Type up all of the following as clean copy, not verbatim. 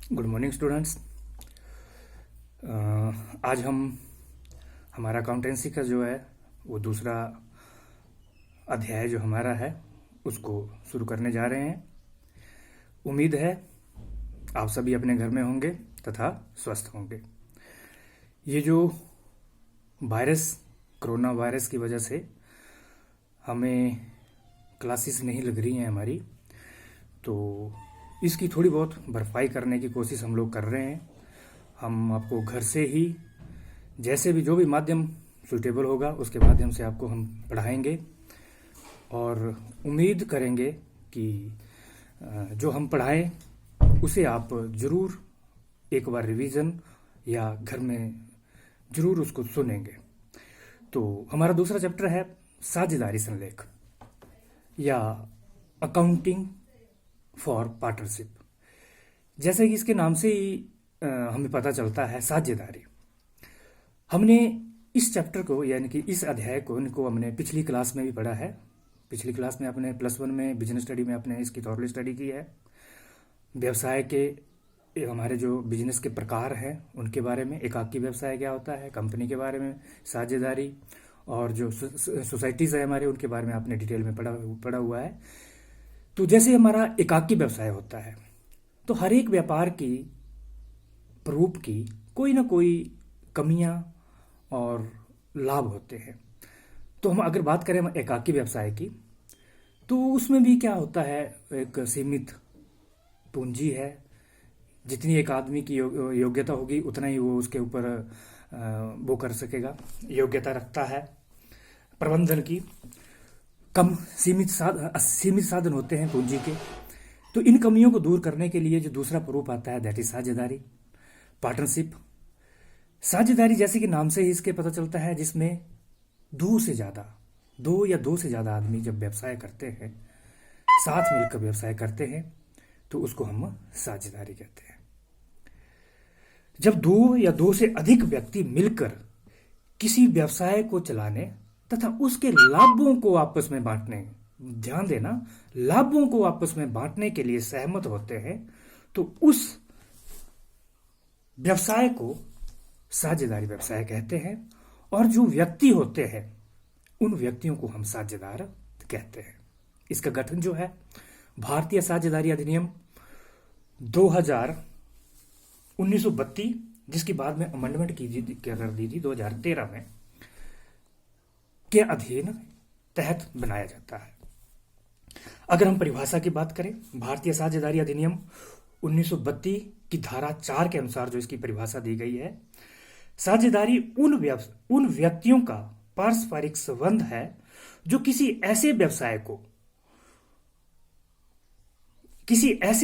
Good morning students. आज हम हमारा अकाउंटेंसी का जो है वो दूसरा अध्याय जो हमारा है उसको शुरू करने जा रहे हैं। उम्मीद है आप सभी अपने घर में होंगे तथा स्वस्थ होंगे। ये जो वायरस, कोरोना वायरस की वजह से हमें क्लासेस नहीं लग रही हैं हमारी, तो इसकी थोड़ी बहुत भरपाई करने की कोशिश हम लोग कर रहे हैं। हम आपको घर से ही जैसे भी जो भी माध्यम सूटेबल होगा उसके माध्यम से आपको हम पढ़ाएंगे और उम्मीद करेंगे कि जो हम पढ़ाएं उसे आप ज़रूर एक बार रिवीजन या घर में ज़रूर उसको सुनेंगे। तो हमारा दूसरा चैप्टर है साझेदारी संलेख या अकाउंटिंग फॉर पार्टनरशिप। जैसे कि इसके नाम से ही हमें पता चलता है साझेदारी। हमने इस चैप्टर को यानी कि इस अध्याय को इनको हमने पिछली क्लास में भी पढ़ा है। पिछली क्लास में अपने +1 में बिजनेस स्टडी में आपने इसकी थॉरली स्टडी की है। व्यवसाय के हमारे जो बिजनेस के प्रकार हैं उनके बारे में, एकाकी व्यवसाय क्या होता है, कंपनी के बारे में, साझेदारी और जो सोसाइटीज़ है हमारे उनके बारे में आपने डिटेल में पढ़ा हुआ है। तो जैसे हमारा एकाकी व्यवसाय होता है तो हर एक व्यापार की प्रारूप की कोई ना कोई कमियां और लाभ होते हैं। तो हम अगर बात करें एकाकी व्यवसाय की तो उसमें भी क्या होता है, एक सीमित पूंजी है। जितनी एक आदमी की योग्यता होगी उतना ही वो उसके ऊपर वो कर सकेगा, योग्यता रखता है। प्रबंधन की कम सीमित साधन होते हैं पूंजी के। तो इन कमियों को दूर करने के लिए जो दूसरा प्रारूप आता है दैट इज साझेदारी, पार्टनरशिप। साझेदारी जैसे कि नाम से ही इसके पता चलता है, जिसमें दो या दो से ज़्यादा आदमी जब व्यवसाय करते हैं, साथ मिलकर व्यवसाय करते हैं, तो उसको हम साझेदारी कहते हैं। जब दो या दो से अधिक व्यक्ति मिलकर किसी व्यवसाय को चलाने तथा उसके लाभों को आपस में बांटने, ध्यान देना, लाभों को आपस में बांटने के लिए सहमत होते हैं, तो उस व्यवसाय को साझेदारी व्यवसाय कहते हैं। और जो व्यक्ति होते हैं उन व्यक्तियों को हम साझेदार कहते हैं। इसका गठन जो है भारतीय साझेदारी अधिनियम 1932, जिसकी बाद में अमेंडमेंट कर दी थी 2013 में, के अधीन तहत बनाया जाता है। अगर हम परिभाषा की बात करें, भारतीय साझेदारी अधिनियम 1932 की धारा 4 के अनुसार जो इसकी परिभाषा दी गई है, साझेदारी उन व्यक्तियों का पारस्परिक संबंध है जो किसी ऐसे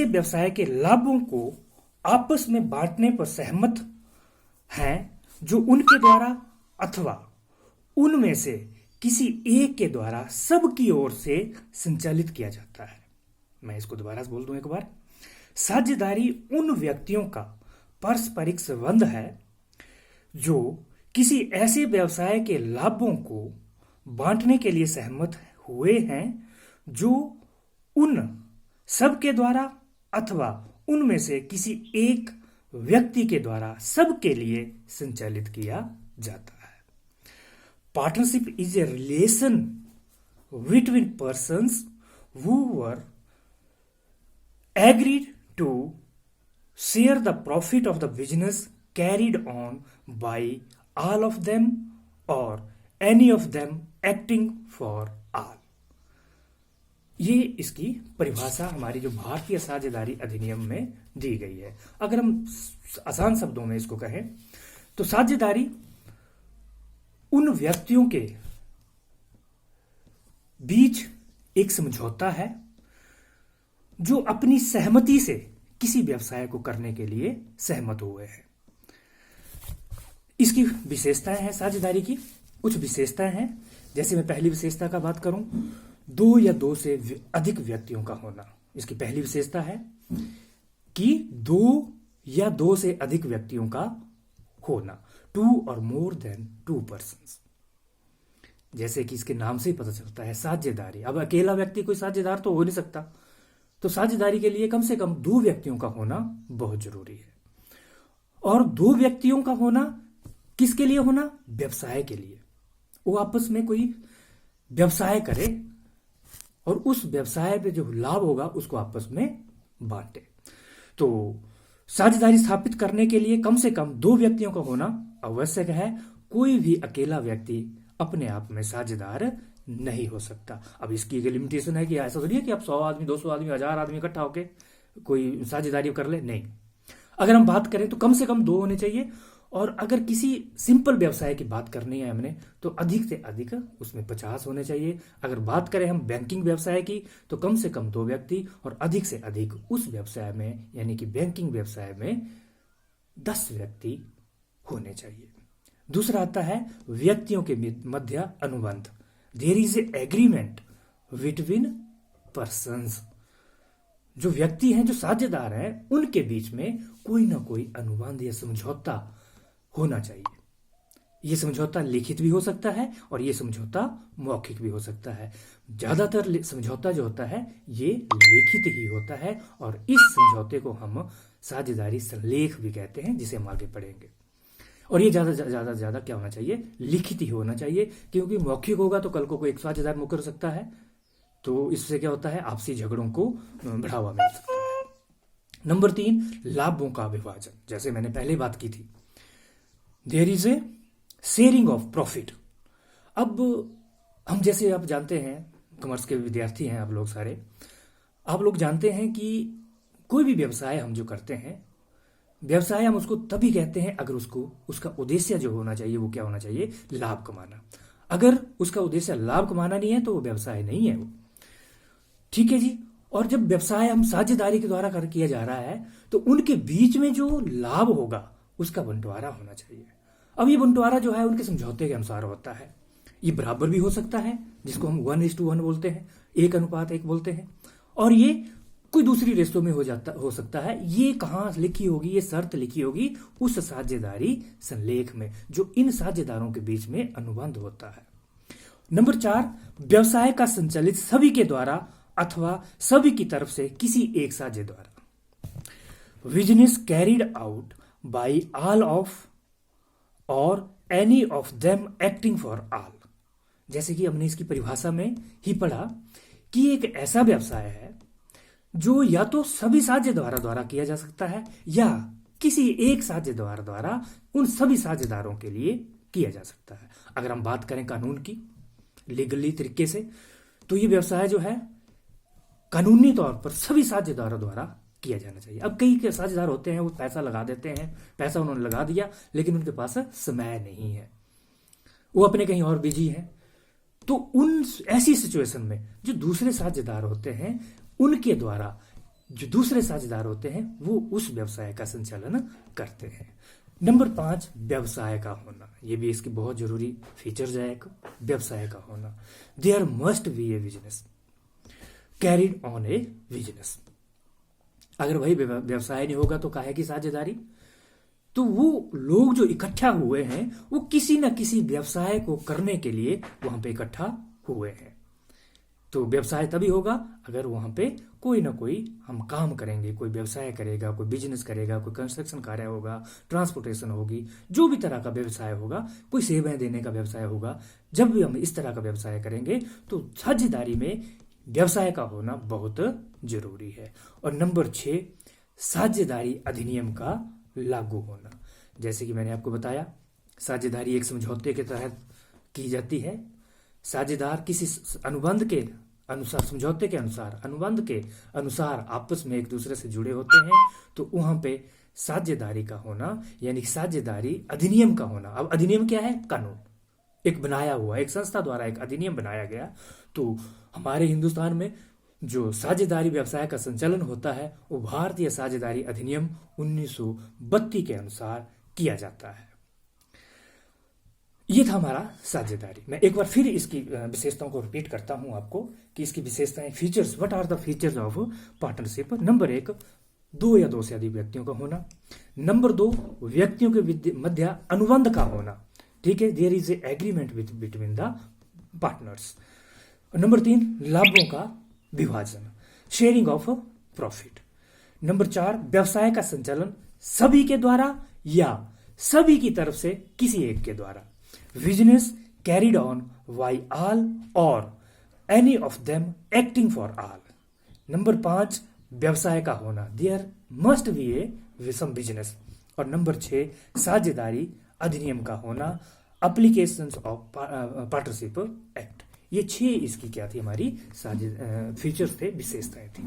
व्यवसाय के लाभों को आपस में बांटने पर सहमत हैं, जो उनके द्वारा अथवा उनमें से किसी एक के द्वारा सबकी ओर से संचालित किया जाता है। मैं इसको दोबारा बोल दूं एक बार। साझेदारी उन व्यक्तियों का पारस्परिक संबंध है जो किसी ऐसे व्यवसाय के लाभों को बांटने के लिए सहमत हुए हैं, जो उन सबके द्वारा अथवा उनमें से किसी एक व्यक्ति के द्वारा सबके लिए संचालित किया जाता है। Partnership is a relation between persons who were agreed to share the profit of the business carried on by all of them or any of them acting for all। ये इसकी परिभाषा हमारी जो भारतीय साझेदारी अधिनियम में दी गई है। अगर हम आसान शब्दों में इसको कहें तो साझेदारी उन व्यक्तियों के बीच एक समझौता है जो अपनी सहमति से किसी व्यवसाय को करने के लिए सहमत हुए हैं। इसकी विशेषताएं हैं साझेदारी की, कुछ विशेषताएं हैं। जैसे मैं पहली विशेषता का बात करूं, दो या दो से अधिक व्यक्तियों का होना। इसकी पहली विशेषता है कि दो या दो से अधिक व्यक्तियों का होना, 2 or more than 2 persons। जैसे कि इसके नाम से ही पता चलता है साझेदारी। अब अकेला व्यक्ति कोई साझेदार तो हो नहीं सकता, तो साझेदारी के लिए कम से कम 2 व्यक्तियों का होना बहुत जरूरी है। और 2 व्यक्तियों का होना किसके लिए होना? व्यवसाय के लिए। वो आपस में कोई व्यवसाय करे और उस व्यवसाय पे जो लाभ होगा उसको आपस में बांटे। तो साझेदारी स्थापित करने के लिए कम से कम 2 व्यक्तियों का होना आवश्यक है। कोई भी अकेला व्यक्ति अपने आप में साझेदार नहीं हो सकता। अब इसकी एक लिमिटेशन है कि ऐसा थोड़ी है कि आप 100 आदमी, 200 आदमी, 1000 आदमी इकट्ठा होके कोई साझेदारी कर ले, नहीं। अगर हम बात करें तो कम से कम 2 होने चाहिए। और अगर किसी सिंपल व्यवसाय की बात करनी है हमने तो अधिक से अधिक उसमें 50 होने चाहिए। अगर बात करें हम बैंकिंग व्यवसाय की तो कम से कम 2 व्यक्ति और अधिक से अधिक उस व्यवसाय में यानी कि बैंकिंग व्यवसाय में 10 व्यक्ति होने चाहिए। दूसरा आता है व्यक्तियों के मध्य अनुबंध। There is a agreement between persons. जो व्यक्ति हैं, जो साझेदार हैं, उनके बीच में कोई ना कोई अनुबंध या समझौता होना चाहिए। ये समझौता लिखित भी हो सकता है और ये समझौता मौखिक भी हो सकता है। ज्यादातर समझौता जो होता है ये लिखित ही होता है और इस समझौते को हम साझेदारी संलेख भी कहते हैं, जिसे हम आगे पढ़ेंगे। और ये ज्यादा क्या होना चाहिए? लिखित ही होना चाहिए, क्योंकि मौखिक होगा तो कल को कोई एक साझेदार मुकर सकता है, तो इससे क्या होता है? आपसी झगड़ों को बढ़ावा मिल सकता है। नंबर 3, लाभों का विभाजन। जैसे मैंने पहले बात की थी, there is a sharing of profit. अब हम, जैसे आप जानते हैं, कॉमर्स के विद्यार्थी हैं आप लोग सारे, आप लोग जानते हैं कि कोई भी व्यवसाय हम जो करते हैं, व्यवसाय हम उसको तभी कहते हैं अगर उसका उद्देश्य जो होना चाहिए वो क्या होना चाहिए? लाभ कमाना। अगर उसका उद्देश्य लाभ कमाना नहीं है तो वो व्यवसाय नहीं है वो। ठीक है जी। और जब व्यवसाय हम साझेदारी के द्वारा किया जा रहा है तो उनके बीच में जो लाभ होगा उसका बंटवारा होना चाहिए। अब ये बंटवारा जो है उनके समझौते के अनुसार होता है। ये बराबर भी हो सकता है, जिसको हम 1:1 बोलते हैं, 1:1 बोलते हैं, और ये कोई दूसरी रेशो में हो सकता है। ये कहाँ लिखी होगी? ये शर्त लिखी होगी उस साझेदारी संलेख में जो इन साझेदारों के बीच में अनुबंध होता है। नंबर 4, व्यवसाय का संचालित सभी के द्वारा अथवा सभी की तरफ से किसी एक साझेदार। Business carried out by all of और any of them acting for all. जैसे कि हमने इसकी परिभाषा में ही पढ़ा कि एक ऐसा व्यवसाय है जो या तो सभी साझेदारों द्वारा किया जा सकता है या किसी एक साझेदार द्वारा उन सभी साझेदारों के लिए किया जा सकता है। अगर हम बात करें कानून की, लीगली तरीके से, तो ये व्यवसाय जो है कानूनी तौर पर सभी साझेदारों द्वारा किया जाना चाहिए। अब कई साझेदार होते हैं वो पैसा लगा देते हैं, पैसा उन्होंने लगा दिया लेकिन उनके पास समय नहीं है, वो अपने कहीं और बिजी हैं। तो उन ऐसी सिचुएशन में जो दूसरे साझेदार होते हैं उनके द्वारा जो दूसरे साझेदार होते हैं वो उस व्यवसाय का संचालन करते हैं। नंबर 5, व्यवसाय का होना। ये भी इसकी बहुत जरूरी फीचर्स है एक, व्यवसाय का होना। There must be a business carried on a business. अगर वही व्यवसाय नहीं होगा तो काहे की साझेदारी? तो वो लोग जो इकट्ठा हुए हैं वो किसी न किसी व्यवसाय को करने के लिए वहां पे इकट्ठा हुए हैं। तो व्यवसाय तभी होगा अगर वहां पे कोई ना कोई हम काम करेंगे, कोई व्यवसाय करेगा, कोई बिजनेस करेगा, कोई कंस्ट्रक्शन कार्य होगा, ट्रांसपोर्टेशन होगी, जो भी तरह का व्यवसाय होगा, कोई सेवाएं देने का व्यवसाय होगा। जब भी हम इस तरह का व्यवसाय करेंगे तो साझेदारी में व्यवसाय का होना बहुत जरूरी है। और नंबर 6, साझेदारी अधिनियम का लागू होना। जैसे कि मैंने आपको बताया, साझेदारी एक समझौते के तहत की जाती है। साझेदार किसी अनुबंध के अनुसार, समझौते के अनुसार, अनुबंध के अनुसार आपस में एक दूसरे से जुड़े होते हैं, तो वहां पे साझेदारी का होना यानी साझेदारी अधिनियम का होना। अब अधिनियम क्या है? कानून एक बनाया हुआ, एक संस्था द्वारा एक अधिनियम बनाया गया। तो हमारे हिंदुस्तान में जो साझेदारी व्यवसाय का संचालन होता है वो भारतीय साझेदारी अधिनियम 1932 के अनुसार किया जाता है। ये था हमारा साझेदारी। मैं एक बार फिर इसकी विशेषताओं को रिपीट करता हूं आपको कि इसकी विशेषताएं, features, what are the features of partnership. Number 1, 2 या 2 से अधिक व्यक्तियों का होना। नंबर 2, व्यक्तियों के मध्य अनुबंध का होना। ठीक है, there is a agreement between the partners. Number 3, लाभों का विभाजन। Sharing of profit. नंबर 4, व्यवसाय का संचालन सभी के द्वारा या सभी की तरफ से किसी एक के द्वारा। Business carried on by all और any of them acting for all. Number 5, व्यवसाय का होना, there must be a some business. और नंबर 6, साझेदारी अधिनियम का होना, एप्लीकेशंस ऑफ पार्टनरशिप एक्ट। ये 6 इसकी क्या थी, हमारी फीचर्स थे, विशेषताएं थी।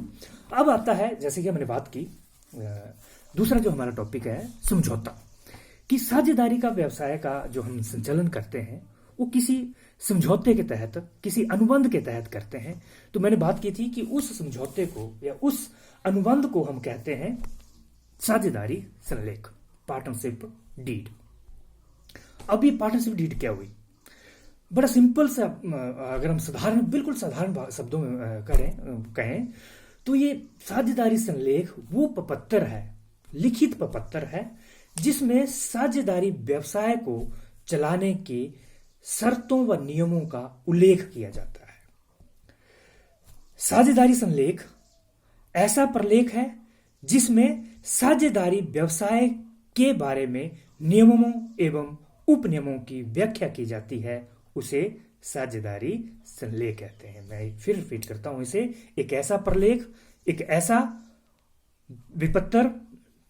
अब आता है, जैसे कि हमने बात की, दूसरा जो हमारा टॉपिक है समझौता, कि साझेदारी का व्यवसाय का जो हम संचालन करते हैं वो किसी समझौते के तहत, किसी अनुबंध के तहत करते हैं। तो मैंने बात की थी कि उस समझौते को या उस अनुबंध को हम कहते हैं साझेदारी संलेख, पार्टनरशिप डीड। अब ये पार्टनरशिप डीड क्या हुई? बड़ा सिंपल सा, अगर हम बिल्कुल साधारण शब्दों में कहें तो ये साझेदारी संलेख वो प्रपत्र है, लिखित प्रपत्र है, जिसमें साझेदारी व्यवसाय को चलाने के शर्तों व नियमों का उल्लेख किया जाता है। साझेदारी संलेख ऐसा प्रलेख है जिसमें साझेदारी व्यवसाय के बारे में नियमों एवं उपनियमों की व्याख्या की जाती है, उसे साझेदारी संलेख कहते हैं। मैं फिर रिपीट करता हूं इसे, एक ऐसा प्रलेख, एक ऐसा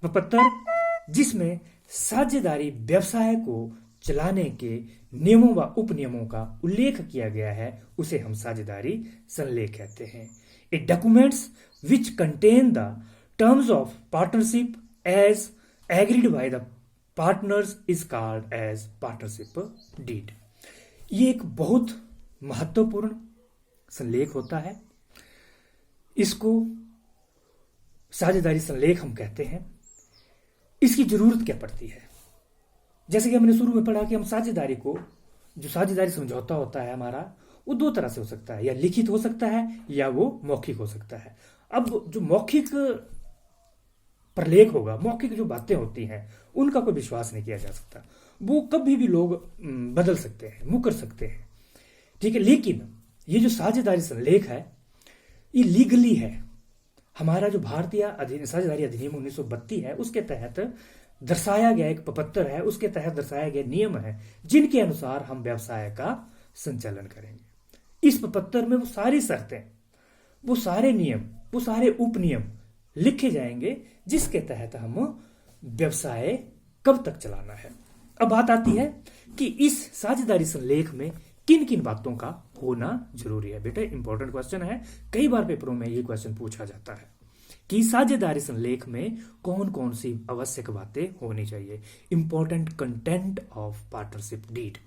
प्रपत्र जिसमें साझेदारी व्यवसाय को चलाने के नियमों व उपनियमों का उल्लेख किया गया है, उसे हम साझेदारी संलेख कहते हैं। It documents which contain the terms of partnership as agreed by the partners is called as partnership deed. ये एक बहुत महत्वपूर्ण संलेख होता है, इसको साझेदारी संलेख हम कहते हैं। इसकी जरूरत क्या पड़ती है? जैसे कि हमने शुरू में पढ़ा कि हम साझेदारी को, जो साझेदारी समझौता होता है हमारा, वो 2 तरह से हो सकता है, या लिखित हो सकता है या वो मौखिक हो सकता है। अब जो मौखिक प्रलेख होगा, मौखिक जो बातें होती हैं, उनका कोई विश्वास नहीं किया जा सकता, वो कभी भी लोग बदल सकते हैं, मुकर सकते हैं, ठीक है। लेकिन ये जो साझेदारी संलेख है, ये लीगली है। हमारा जो भारतीय साझेदारी अधिनियम 1932 है, उसके तहत दर्शाया गया एक प्रपत्र है, उसके तहत दर्शाया गया नियम है, जिनके अनुसार हम व्यवसाय का संचालन करेंगे। इस प्रपत्र में वो सारी शर्तें, वो सारे नियम, वो सारे उपनियम लिखे जाएंगे, जिसके तहत हम व्यवसाय कब तक चलाना है। अब बात आती है कि इस साझेदारी संलेख में किन किन बातों का होना जरूरी है। बेटा इंपॉर्टेंट क्वेश्चन है, कई बार पेपरों में ये क्वेश्चन पूछा जाता है कि साझेदारी संलेख में कौन कौन सी आवश्यक बातें होनी चाहिए। Important content of partnership deed.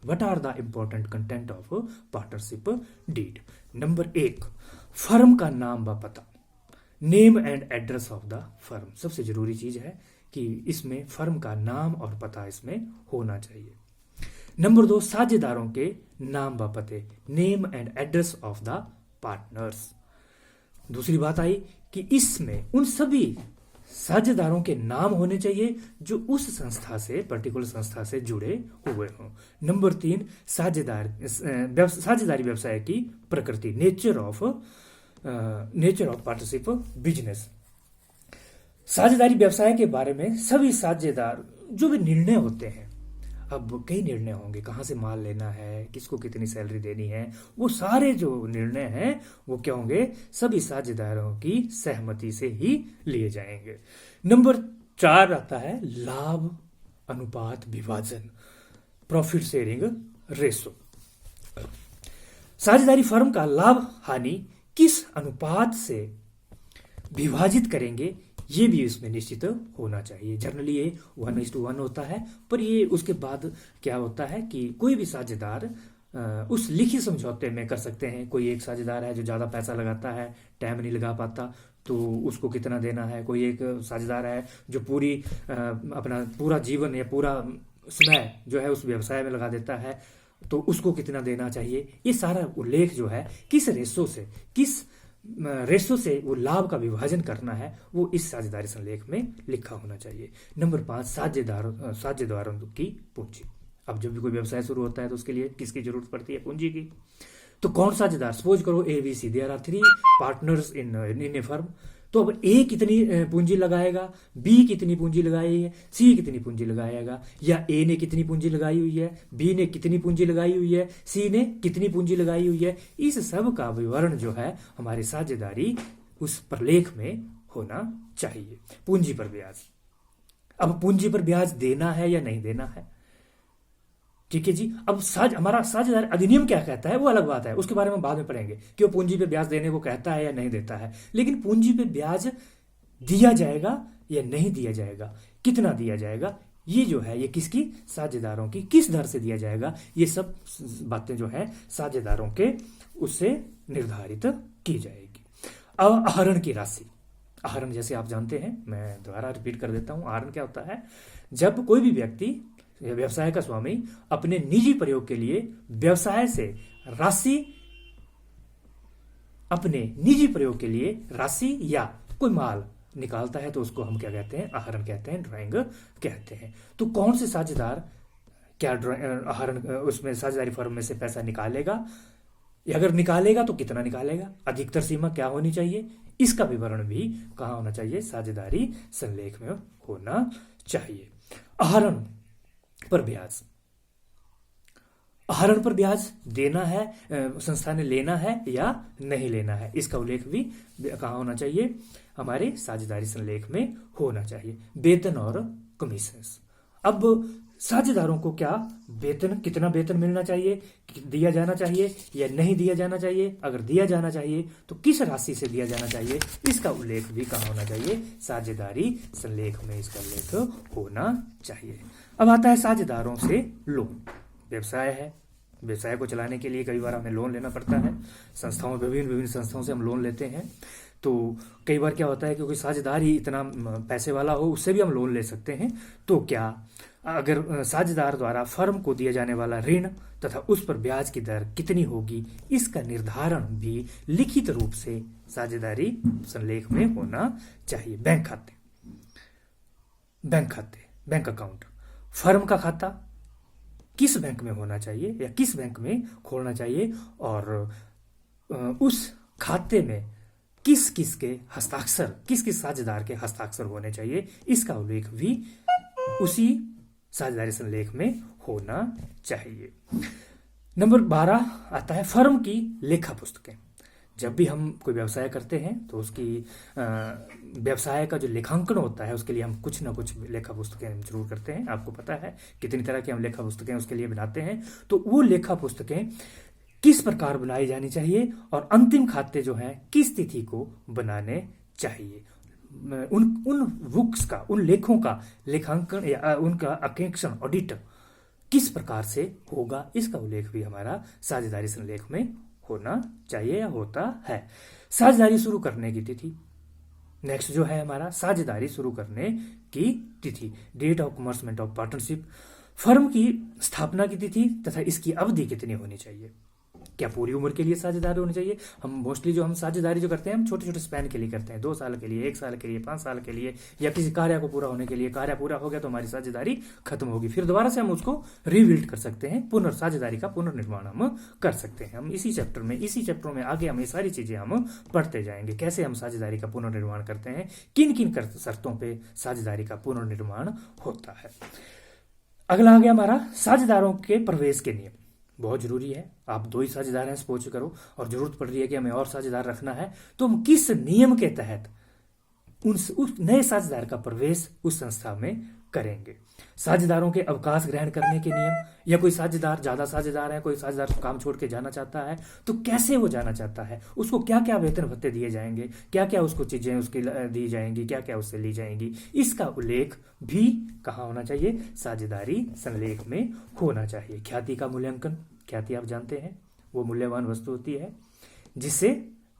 What are the important content of partnership deed? Number 1, firm का नाम व पता, name and address of the firm. सबसे जरूरी चीज है कि इसमें फर्म का नाम और पता इसमें होना चाहिए। नंबर 2, साझेदारों के नाम व पते, name and address of the partners. दूसरी बात आई कि इसमें उन सभी साझेदारों के नाम होने चाहिए जो उस संस्था से, पर्टिकुलर संस्था से जुड़े हुए हों। नंबर 3, साझेदारी व्यवसाय की प्रकृति, नेचर ऑफ पार्टनरशिप बिजनेस। साझेदारी व्यवसाय के बारे में सभी साझेदार जो भी निर्णय होते हैं, अब कई निर्णय होंगे, कहाँ से माल लेना है, किसको कितनी सैलरी देनी है, वो सारे जो निर्णय हैं वो क्या होंगे, सभी साझेदारों की सहमति से ही लिए जाएंगे। नंबर 4 आता है लाभ अनुपात विभाजन, प्रॉफिट शेयरिंग रेशो। साझेदारी फर्म का लाभ हानि किस अनुपात से विभाजित करेंगे, ये भी इसमें निश्चित होना चाहिए। जनरली ये 1:1 होता है, पर ये उसके बाद क्या होता है कि कोई भी साझेदार उस लिखित समझौते में कर सकते हैं। कोई एक साझेदार है जो ज़्यादा पैसा लगाता है, टाइम नहीं लगा पाता, तो उसको कितना देना है। कोई एक साझेदार है जो अपना पूरा जीवन या पूरा समय जो है उस व्यवसाय में लगा देता है, तो उसको कितना देना चाहिए। ये सारा उल्लेख जो है किस रेशो से वो लाभ का विभाजन करना है, वो इस साझेदारी संलेख में लिखा होना चाहिए। नंबर 5, साझेदारों की पूंजी। अब जब भी कोई व्यवसाय शुरू होता है तो उसके लिए किसकी जरूरत पड़ती है? पूंजी की। तो कौन साझेदार, सपोज करो A B C, there are 3 partners in a firm. तो अब ए कितनी पूंजी लगाएगा, बी कितनी पूंजी लगाई है, सी कितनी पूंजी लगाएगा, या ए ने कितनी पूंजी लगाई हुई है, बी ने कितनी पूंजी लगाई हुई है, सी ने कितनी पूंजी लगाई हुई है। इस सब का विवरण जो है हमारी साझेदारी उस प्रलेख में होना चाहिए। पूंजी पर ब्याज, अब पूंजी पर ब्याज देना है या नहीं देना है, ठीक है जी। अब हमारा साझेदारी अधिनियम क्या कहता है वो अलग बात है, उसके बारे में बाद में पढ़ेंगे कि वो पूंजी पे ब्याज देने को कहता है या नहीं देता है। लेकिन पूंजी पे ब्याज दिया जाएगा या नहीं दिया जाएगा, कितना दिया जाएगा, ये जो है ये किसकी, साझेदारों की, किस दर से दिया जाएगा, ये सब बातें जो है साझेदारों के उससे निर्धारित की जाएगी। अब आहरण की राशि, आहरण जैसे आप जानते हैं, मैं दोबारा रिपीट कर देता हूं। आहरण क्या होता है, जब कोई भी व्यक्ति, व्यवसाय का स्वामी, अपने निजी प्रयोग के लिए व्यवसाय से राशि, अपने निजी प्रयोग के लिए राशि या कोई माल निकालता है तो उसको हम क्या कहते हैं, आहरण कहते हैं, ड्राइंग कहते हैं। तो कौन से साझेदार क्या आहरण उसमें साझेदारी फर्म में से पैसा निकालेगा, अगर निकालेगा तो कितना निकालेगा, अधिकतर सीमा क्या होनी चाहिए, इसका विवरण भी कहाँ होना चाहिए, साझेदारी संलेख में होना चाहिए। आहरण पर ब्याज, आहरण पर ब्याज देना है, संस्था ने लेना है या नहीं लेना है, इसका उल्लेख भी कहाँ होना चाहिए, हमारे साझेदारी संलेख में होना चाहिए। वेतन और कमीशंस, अब साझेदारों को क्या वेतन, कितना वेतन मिलना चाहिए, दिया जाना चाहिए या नहीं दिया जाना चाहिए, अगर दिया जाना चाहिए तो किस राशि से दिया जाना चाहिए, इसका उल्लेख भी कहाँ होना चाहिए, साझेदारी संलेख में इसका उल्लेख होना चाहिए। अब आता है साझेदारों से लोन। व्यवसाय है, व्यवसाय को चलाने के लिए कई बार हमें लोन लेना पड़ता है, संस्थाओं, विभिन्न संस्थाओं से हम लोन लेते हैं। तो कई बार क्या होता है, क्योंकि साझेदार ही इतना पैसे वाला हो, उससे भी हम लोन ले सकते हैं। तो क्या अगर साझेदार द्वारा फर्म को दिया जाने वाला ऋण तथा उस पर ब्याज की दर कितनी होगी, इसका निर्धारण भी लिखित रूप से साझेदारी संलेख में होना चाहिए। बैंक खाते, बैंक खाते, बैंक अकाउंट, फर्म का खाता किस बैंक में होना चाहिए या किस बैंक में खोलना चाहिए, और उस खाते में किस किस के हस्ताक्षर, किस किस साझेदार के हस्ताक्षर होने चाहिए, इसका उल्लेख भी उसी साझेदारी संलेख में होना चाहिए। नंबर 12 आता है फर्म की लेखा पुस्तकें। जब भी हम कोई व्यवसाय करते हैं तो उसकी व्यवसाय का जो लेखांकन होता है उसके लिए हम कुछ ना कुछ लेखा पुस्तकें जरूर करते हैं। आपको पता है कितनी तरह की हम लेखा पुस्तकें उसके लिए बनाते हैं। तो वो लेखा पुस्तकें किस प्रकार बनाई जानी चाहिए और अंतिम खाते जो हैं किस तिथि को बनाने चाहिए, उन बुक्स का, उन लेखों का लेखांकन या उनका अकेक्षण, ऑडिट किस प्रकार से होगा, इसका उल्लेख भी हमारा साझेदारी संलेख में होना चाहिए या होता है। साझेदारी शुरू करने की तिथि, नेक्स्ट जो है हमारा साझेदारी शुरू करने की तिथि, date of commencement of partnership, firm की स्थापना की तिथि तथा इसकी अवधि कितनी होनी चाहिए, क्या पूरी उम्र के लिए साझेदारी होनी चाहिए। हम मोस्टली जो हम साझेदारी जो करते हैं हम छोटे छोटे स्पैन के लिए करते हैं, 2 साल के लिए, 1 साल के लिए, 5 साल के लिए, या किसी कार्य को पूरा होने के लिए। कार्य पूरा हो गया तो हमारी साझेदारी खत्म होगी, फिर दोबारा से हम उसको रिबिल्ड कर सकते हैं, साझेदारी का पुनर्निर्माण हम कर सकते हैं। हम इसी चैप्टर में आगे हम ये सारी चीजें हम पढ़ते जाएंगे, कैसे हम साझेदारी का पुनर्निर्माण करते हैं, किन किन शर्तों पर साझेदारी का पुनर्निर्माण होता है। अगला आ गया हमारा साझेदारों के प्रवेश के नियम। बहुत जरूरी है, आप 2 ही साझेदार हैं सपोज करो और जरूरत पड़ रही है कि हमें और साझेदार रखना है, तो हम किस नियम के तहत उस नए साझेदार का प्रवेश उस संस्था में करेंगे। साझेदारों के अवकाश ग्रहण करने के नियम, या कोई साझेदार, ज्यादा साझेदार है, कोई साझेदार काम छोड़ के जाना चाहता है तो कैसे वो जाना चाहता है, उसको क्या क्या वेतन भत्ते दिए जाएंगे, क्या क्या उसको चीजें उसकी दी जाएंगी, क्या क्या उससे ली जाएंगी, इसका उल्लेख भी कहाँ होना चाहिए, साझेदारी संलेख में होना चाहिए। ख्याति का मूल्यांकन, ख्याति आप जानते हैं वो मूल्यवान वस्तु होती है जिससे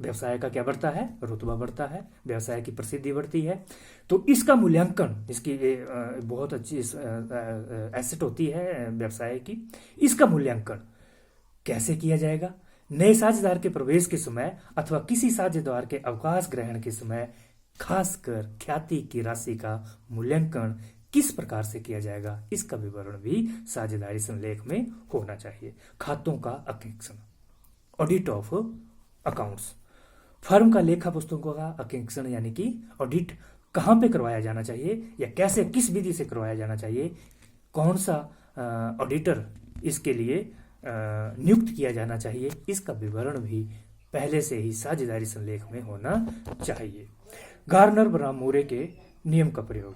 व्यवसाय का क्या बढ़ता है, रुतबा बढ़ता है, व्यवसाय की प्रसिद्धि बढ़ती है। तो इसका मूल्यांकन, इसकी बहुत अच्छी एसेट होती है व्यवसाय की, इसका मूल्यांकन कैसे किया जाएगा। नए साझेदार के प्रवेश के समय अथवा किसी साझेदार के अवकाश ग्रहण के समय खासकर ख्याति की राशि का मूल्यांकन किस प्रकार से किया जाएगा, इसका विवरण भी साझेदारी संलेख में होना चाहिए। खातों का अकेक्षण, ऑडिट ऑफ अकाउंट्स। फर्म का लेखा पुस्तकों का अंकेक्षण यानी कि ऑडिट कहाँ पे करवाया जाना चाहिए या कैसे, किस विधि से करवाया जाना चाहिए, कौन सा ऑडिटर इसके लिए नियुक्त किया जाना चाहिए, इसका विवरण भी पहले से ही साझेदारी संलेख में होना चाहिए। गार्नर बनाम मूरे के नियम का प्रयोग,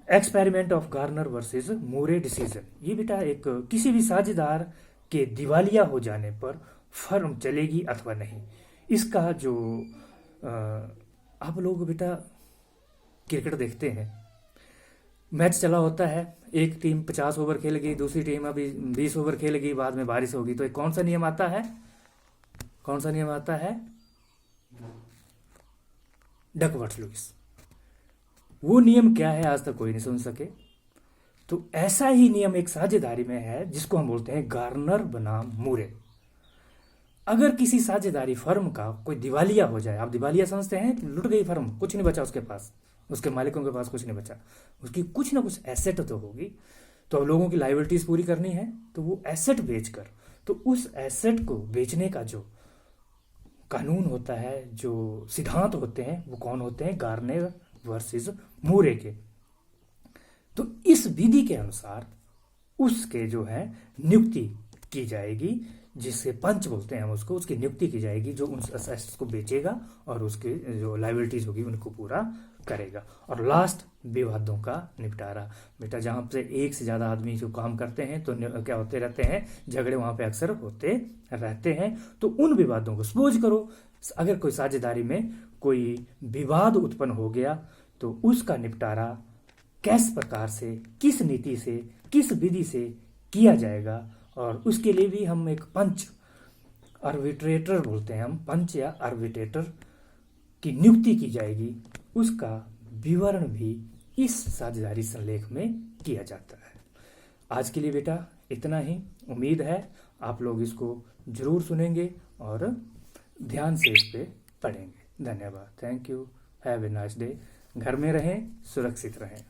experiment of Garner versus Moore decision. ये बेटा एक किसी भी साझेदार के दिवालिया हो जाने पर फर्म चलेगी अथवा नहीं, इसका जो आप लोग बेटा क्रिकेट देखते हैं, मैच चला होता है, एक टीम 50 ओवर खेलेगी, दूसरी टीम अभी 20 ओवर खेलेगी, बाद में बारिश होगी, तो एक कौन सा नियम आता है, कौन सा नियम आता है, डकवर्थ लुईस। वो नियम क्या है आज तक कोई नहीं समझ सके। तो ऐसा ही नियम एक साझेदारी में है जिसको हम बोलते हैं गार्नर बनाम मूरे। अगर किसी साझेदारी फर्म का कोई दिवालिया हो जाए, आप दिवालिया समझते हैं, लुट गई फर्म, कुछ नहीं बचा उसके पास, उसके मालिकों के पास कुछ नहीं बचा, उसकी कुछ ना कुछ एसेट तो होगी, तो अब लोगों की लाइबिलिटीज पूरी करनी है, तो वो एसेट बेचकर, तो उस एसेट को बेचने का जो कानून होता है, जो सिद्धांत होते हैं, वो कौन होते हैं, गार्नर वर्सेस मूरे के। तो इस विधि के अनुसार उसके जो है नियुक्ति की जाएगी, जिससे पंच बोलते हैं हम उसको, उसकी नियुक्ति की जाएगी जो उन एसेट्स को बेचेगा और उसके जो लाइबिलिटीज होगी उनको पूरा करेगा। और लास्ट, विवादों का निपटारा। बेटा जहाँ पे एक से ज़्यादा आदमी जो काम करते हैं तो क्या होते रहते हैं, झगड़े वहाँ पे अक्सर होते रहते हैं। तो उन विवादों को सपोज करो अगर कोई साझेदारी में कोई विवाद उत्पन्न हो गया तो उसका निपटारा किस प्रकार से, किस नीति से, किस विधि से किया जाएगा, और उसके लिए भी हम एक पंच, आर्बिट्रेटर बोलते हैं हम, पंच या आर्बिट्रेटर की नियुक्ति की जाएगी, उसका विवरण भी इस साझेदारी संलेख में किया जाता है। आज के लिए बेटा इतना ही। उम्मीद है आप लोग इसको जरूर सुनेंगे और ध्यान से इस पे पढ़ेंगे। धन्यवाद। Thank you. Have a nice day. घर में रहें, सुरक्षित रहें।